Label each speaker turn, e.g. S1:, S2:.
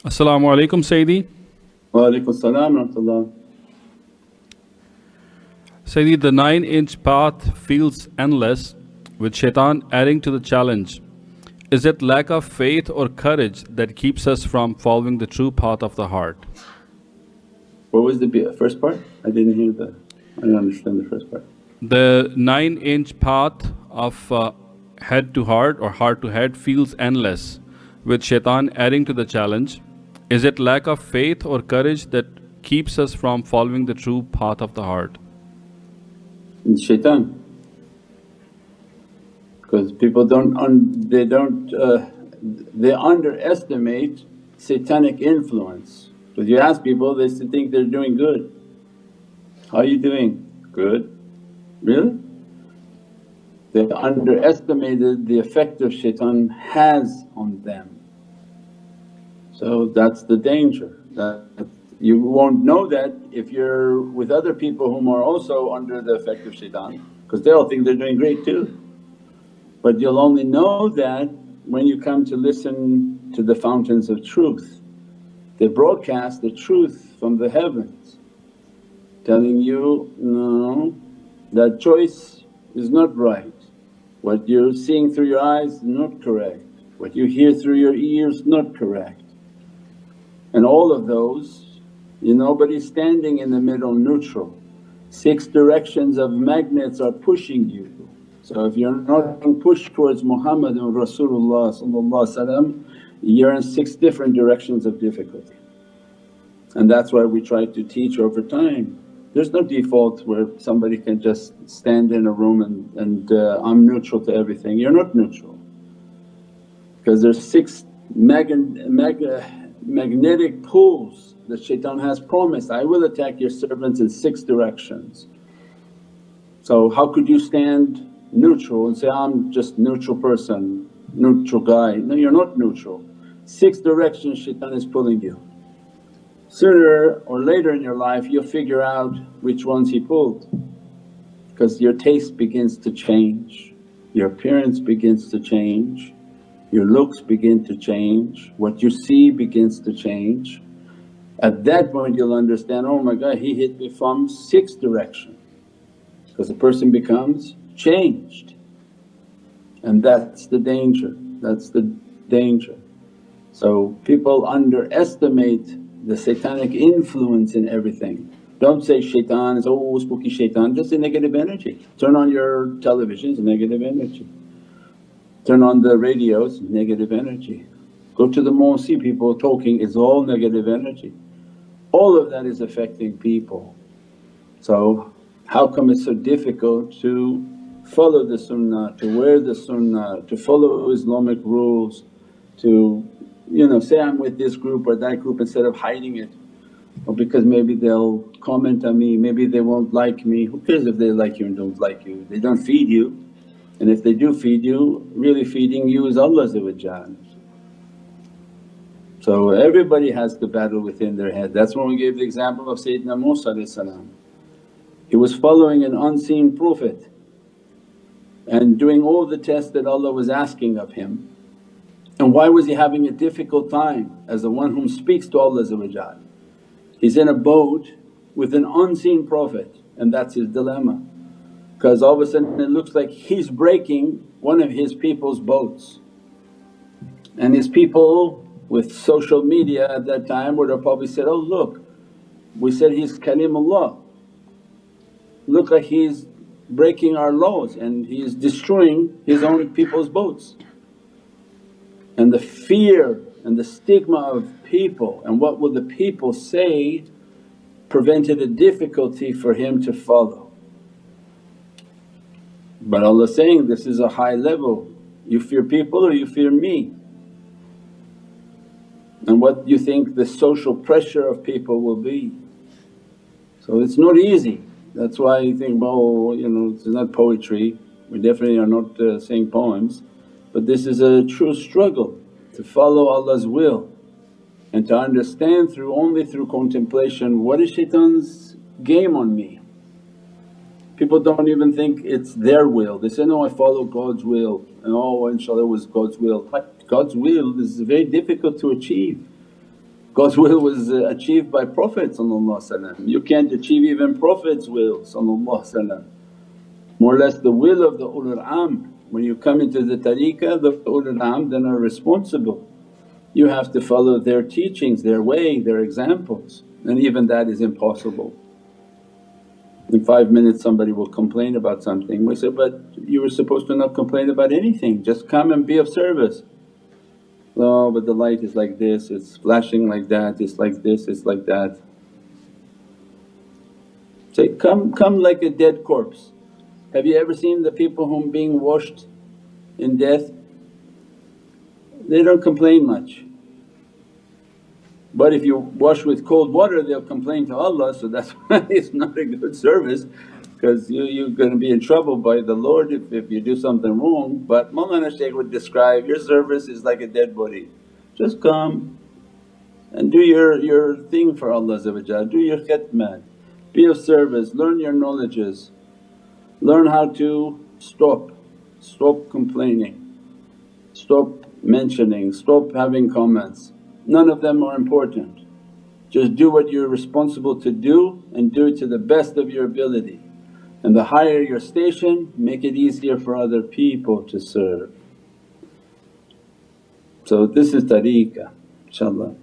S1: Assalamu alaikum, Sayyidi.
S2: Wa alaikum salam wa rahmatullah.
S1: Sayyidi, the 9-inch path feels endless, with shaitan adding to the challenge. Is it lack of faith or courage that keeps us from following the true path of the heart?
S2: What was the first part? I didn't hear that. I didn't understand the first part.
S1: The 9-inch path of head to heart or heart to head feels endless, with shaitan adding to the challenge. Is it lack of faith or courage that keeps us from following the true path of the heart?
S2: It's shaitan. Because people they underestimate satanic influence. Because you ask people, they think they're doing good. How are you doing? Good. Really? They underestimated the effect of shaitan has on them. So that's the danger, that you won't know that if you're with other people whom are also under the effect of shaitan, because they all think they're doing great too. But you'll only know that when you come to listen to the fountains of truth. They broadcast the truth from the heavens, telling you, no, that choice is not right. What you're seeing through your eyes is not correct, what you hear through your ears not correct. And all of those, nobody's standing in the middle neutral. 6 directions of magnets are pushing you. So if you're not being pushed towards Muhammadan Rasulullah, you're in 6 different directions of difficulty. And that's why we try to teach over time. There's no default where somebody can just stand in a room and I'm neutral to everything. You're not neutral, because there's 6 magnetic pulls that shaitan has promised, I will attack your servants in 6 directions. So how could you stand neutral and say, I'm just neutral person, neutral guy? No, you're not neutral. 6 directions shaitan is pulling you. Sooner or later in your life you'll figure out which ones he pulled, because your taste begins to change, your appearance begins to change, your looks begin to change, what you see begins to change. At that point you'll understand, oh my God, he hit me from 6 directions, because the person becomes changed. And that's the danger, that's the danger. So people underestimate the satanic influence in everything. Don't say shaitan is, oh spooky shaitan, just a negative energy. Turn on your televisions, negative energy. Turn on the radios, negative energy. Go to the mall, see people talking, it's all negative energy. All of that is affecting people. So how come it's so difficult to follow the sunnah, to wear the sunnah, to follow Islamic rules, to say I'm with this group or that group instead of hiding it? Or because maybe they'll comment on me, maybe they won't like me. Who cares if they like you and don't like you? They don't feed you, and if they do feed you, really feeding you is Allah. So everybody has to battle within their head. That's when we gave the example of Sayyidina Musa. He was following an unseen Prophet and doing all the tests that Allah was asking of him. And why was he having a difficult time as the one whom speaks to Allah? He's in a boat with an unseen Prophet, and that's his dilemma, because all of a sudden it looks like he's breaking one of his people's boats. And his people with social media at that time would have probably said, oh look, we said he's Kalimullah, look like he's breaking our laws and he's destroying his own people's boats. And the fear and the stigma of people and what will the people say prevented a difficulty for him to follow. But Allah's saying, this is a high level, you fear people or you fear me? And what you think the social pressure of people will be. So it's not easy. That's why you think, oh this is not poetry, we definitely are not saying poems, but this is a true struggle to follow Allah's will and to understand only through contemplation, what is shaitan's game on me? People don't even think it's their will, they say, no, I follow God's will, and oh inshaAllah it was God's will. But God's will is very difficult to achieve. God's will was achieved by Prophet. You can't achieve even Prophet's will. More or less the will of the ulul am. When you come into the tariqah, the ulul am then are responsible. You have to follow their teachings, their way, their examples, and even that is impossible. In 5 minutes somebody will complain about something, we say, but you were supposed to not complain about anything, just come and be of service. Oh, but the light is like this, it's flashing like that, it's like this, it's like that. Say, come like a dead corpse. Have you ever seen the people whom being washed in death? They don't complain much. But if you wash with cold water they'll complain to Allah, so that's why it's not a good service because you're going to be in trouble by the Lord if you do something wrong. But Mawlana Shaykh would describe, your service is like a dead body. Just come and do your thing for Allah, do your khidmat, be of service, learn your knowledges, learn how to stop complaining, stop mentioning, stop having comments. None of them are important. Just do what you're responsible to do and do it to the best of your ability. And the higher your station, make it easier for other people to serve. So this is tariqah, inshaAllah.